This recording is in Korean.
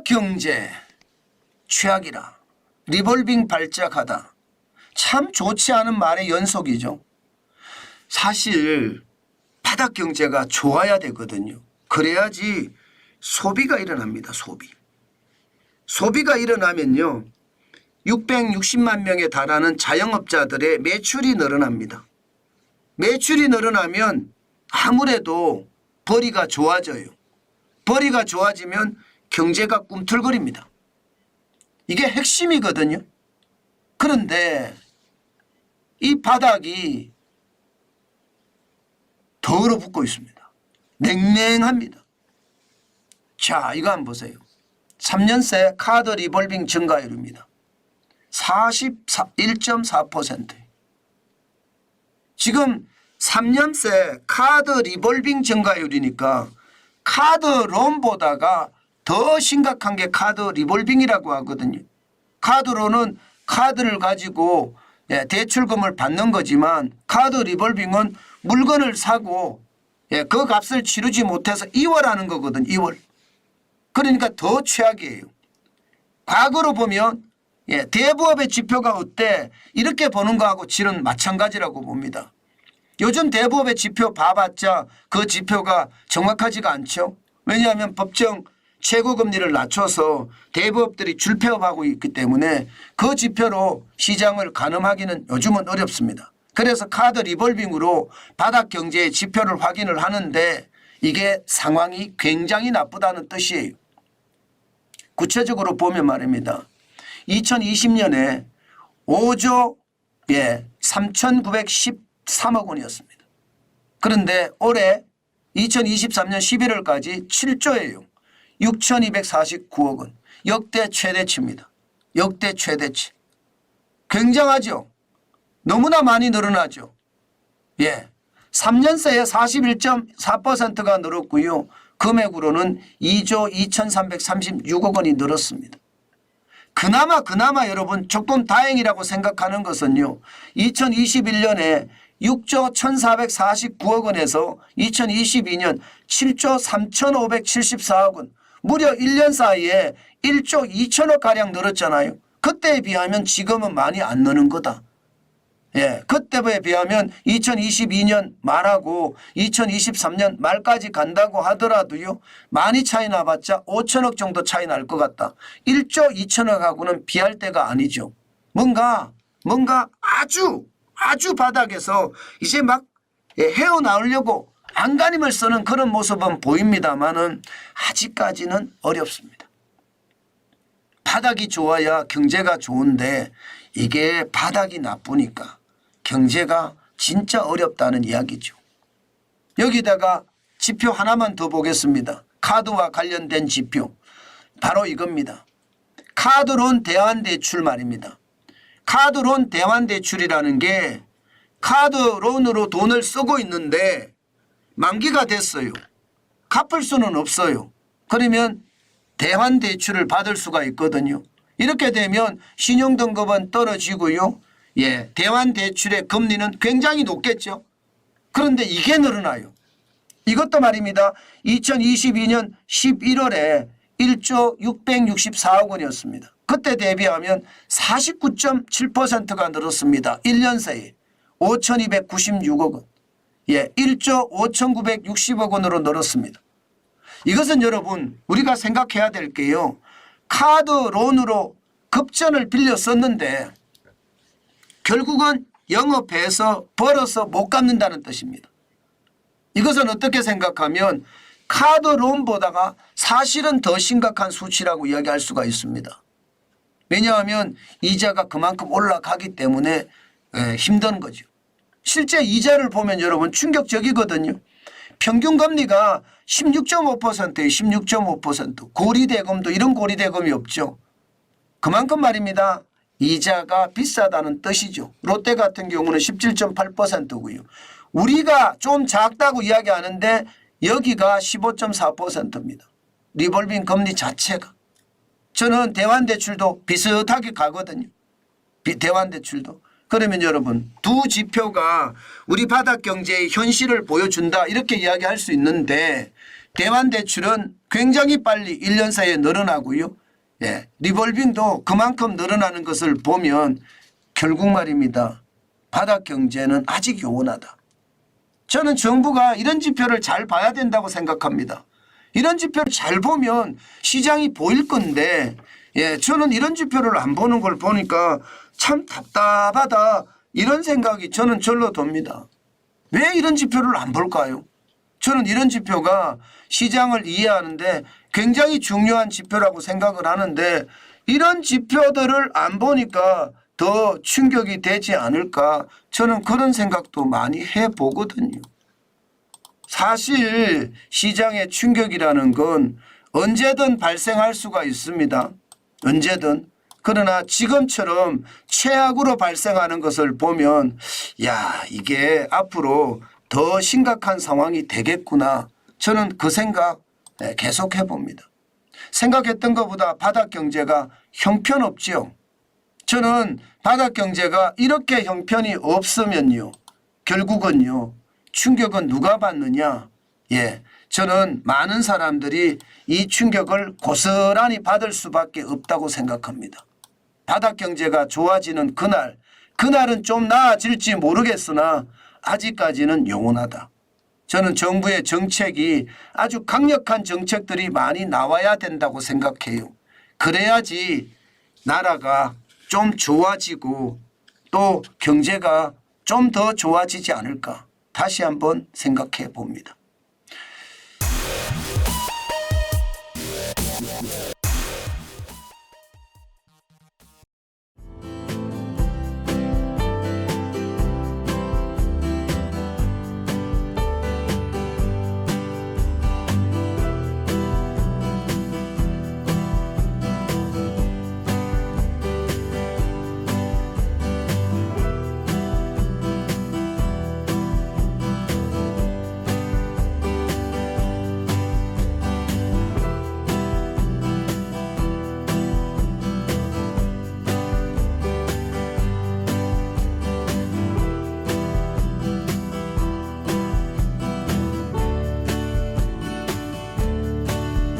경제 최악이라. 리볼빙 발작하다. 참 좋지 않은 말의 연속이죠. 사실 바닥 경제가 좋아야 되거든요. 그래야지 소비가 일어납니다. 소비가 일어나면요. 660만 명에 달하는 자영업자들의 매출이 늘어납니다. 매출이 늘어나면 아무래도 벌이가 좋아져요. 벌이가 좋아지면 경제가 꿈틀거립니다. 이게 핵심이거든요. 그런데 이 바닥이 더 얼어붙고 있습니다. 냉랭합니다. 자, 이거 한번 보세요. 3년새 카드 리볼빙 증가율입니다. 41.4%. 지금 3년새 카드 리볼빙 증가율이니까 카드 론보다가 더 심각한 게 카드 리볼빙이라고 하거든요. 카드론은 카드를 가지고 대출금을 받는 거지만 카드 리볼빙은 물건을 사고 그 값을 치르지 못해서 이월하는 거거든. 이월. 그러니까 더 최악이에요. 과거로 보면 대부업의 지표가 어때? 이렇게 보는 거하고 질은 마찬가지라고 봅니다. 요즘 대부업의 지표 봐봤자 그 지표가 정확하지가 않죠. 왜냐하면 법정 최고금리를 낮춰서 대부업들이 줄폐업하고 있기 때문에 그 지표로 시장을 가늠하기는 요즘은 어렵습니다. 그래서 카드 리볼빙으로 바닥 경제의 지표를 확인을 하는데 이게 상황이 굉장히 나쁘다는 뜻이에요. 구체적으로 보면 말입니다. 2020년에 5조 3,913억 원이었습니다. 그런데 올해 2023년 11월까지 7조예요. 6,249억 원. 역대 최대치입니다. 역대 최대치. 굉장하죠. 너무나 많이 늘어나죠. 3년새에 41.4%가 늘었고요. 금액으로는 2조 2,336억 원이 늘었습니다. 그나마 여러분 조금 다행이라고 생각하는 것은요. 2021년에 6조 1,449억 원에서 2022년 7조 3,574억 원. 무려 1년 사이에 1조 2천억가량 늘었잖아요. 그때에 비하면 지금은 많이 안 느는 거다. 그때에 비하면 2022년 말하고 2023년 말까지 간다고 하더라도요. 많이 차이 나봤자 5천억 정도 차이 날 것 같다. 1조 2천억하고는 비할 때가 아니죠. 뭔가 아주 바닥에서 이제 막 헤어나오려고 안간힘을 쓰는 그런 모습은 보입니다만은 아직까지는 어렵습니다. 바닥이 좋아야 경제가 좋은데 이게 바닥이 나쁘니까 경제가 진짜 어렵다는 이야기죠. 여기다가 지표 하나만 더 보겠습니다. 카드와 관련된 지표. 바로 이겁니다. 카드론 대환대출 말입니다. 카드론 대환대출이라는 게 카드론으로 돈을 쓰고 있는데 만기가 됐어요. 갚을 수는 없어요. 그러면 대환대출을 받을 수가 있거든요. 이렇게 되면 신용등급은 떨어지고요. 대환대출의 금리는 굉장히 높겠죠. 그런데 이게 늘어나요. 이것도 말입니다. 2022년 11월에 1조 664억 원이었습니다. 그때 대비하면 49.7%가 늘었습니다. 1년 사이에 5,296억 원. 1조 5,960억 원으로 늘었습니다. 이것은 여러분 우리가 생각해야 될 게요. 카드론으로 급전을 빌려 썼는데 결국은 영업해서 벌어서 못 갚는다는 뜻입니다. 이것은 어떻게 생각하면 카드론보다가 사실은 더 심각한 수치라고 이야기할 수가 있습니다. 왜냐하면 이자가 그만큼 올라가기 때문에 힘든 거죠. 실제 이자를 보면 여러분 충격적이거든요. 평균 금리가 16.5%예요. 16.5%. 고리대금도 이런 고리대금이 없죠. 그만큼 말입니다. 이자가 비싸다는 뜻이죠. 롯데 같은 경우는 17.8%고요. 우리가 좀 작다고 이야기하는데 여기가 15.4%입니다. 리볼빙 금리 자체가. 저는 대환대출도 비슷하게 가거든요. 대환대출도. 그러면 여러분 두 지표가 우리 바닥 경제의 현실을 보여준다 이렇게 이야기할 수 있는데 대환 대출은 굉장히 빨리 1년 사이에 늘어나고요. 예, 리볼빙도 그만큼 늘어나는 것을 보면 결국 말입니다. 바닥 경제는 아직 요원하다. 저는 정부가 이런 지표를 잘 봐야 된다고 생각합니다. 이런 지표를 잘 보면 시장이 보일 건데, 예, 저는 이런 지표를 안 보는 걸 보니까 참 답답하다, 이런 생각이 저는 절로 듭니다. 왜 이런 지표를 안 볼까요? 저는 이런 지표가 시장을 이해하는데 굉장히 중요한 지표라고 생각을 하는데, 이런 지표들을 안 보니까 더 충격이 되지 않을까, 저는 그런 생각도 많이 해보거든요. 사실 시장의 충격이라는 건 언제든 발생할 수가 있습니다. 언제든. 그러나 지금처럼 최악으로 발생하는 것을 보면, 야, 이게 앞으로 더 심각한 상황이 되겠구나, 저는 그 생각 계속 해봅니다. 생각했던 것보다 바닥 경제가 형편없지요. 저는 바닥 경제가 이렇게 형편이 없으면요, 결국은요, 충격은 누가 받느냐. 예, 저는 많은 사람들이 이 충격을 고스란히 받을 수밖에 없다고 생각합니다. 바닥 경제가 좋아지는 그날은 좀 나아질지 모르겠으나 아직까지는 영원하다. 저는 정부의 정책이 아주 강력한 정책들이 많이 나와야 된다고 생각해요. 그래야지 나라가 좀 좋아지고 또 경제가 좀 더 좋아지지 않을까, 다시 한번 생각해 봅니다.